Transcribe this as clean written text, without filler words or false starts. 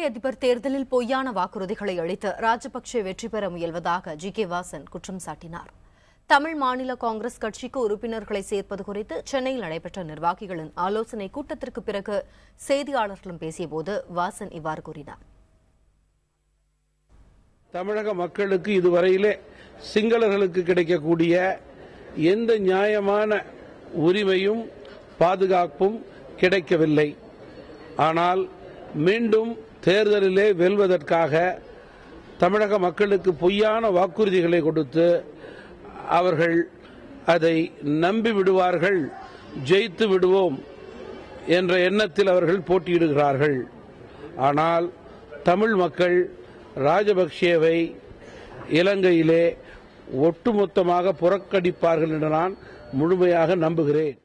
அதிபர் தேர்தலில் பொய்யான வாக்குறுதிகளை அளித்து ராஜபக்சே வெற்றி பெற முயல்வதாக ஜி.கே. வாசன் குற்றம் சாட்டினார். தமிழ் மாநில காங்கிரஸ் கட்சிக்கு உறுப்பினர்களை சேர்ப்பது குறித்து சென்னையில் நடைபெற்ற நிர்வாகிகளின் ஆலோசனை கூட்டத்திற்கு பிறகு செய்தியாளர்களிடம் பேசியபோது வாசன் இவ்வாறு கூறினார். தமிழக மக்களுக்கு இதுவரையிலே சிங்களர்களுக்கு கிடைக்கக்கூடிய எந்த நியாயமான உரிமையும் பாதுகாப்பும் கிடைக்கவில்லை. ஆனால் மீண்டும் தேர்தலிலே வெல்வதற்காக தமிழக மக்களுக்கு பொய்யான வாக்குறுதிகளை கொடுத்து அவர்கள் அதை நம்பி விடுவார்கள், ஜெயித்து விடுவோம் என்ற எண்ணத்தில் அவர்கள் போட்டியிடுகிறார்கள். ஆனால் தமிழ் மக்கள் ராஜபக்சேவை இலங்கையிலே ஒட்டுமொத்தமாக புறக்கணிப்பார்கள் என்று நான் முழுமையாக நம்புகிறேன்.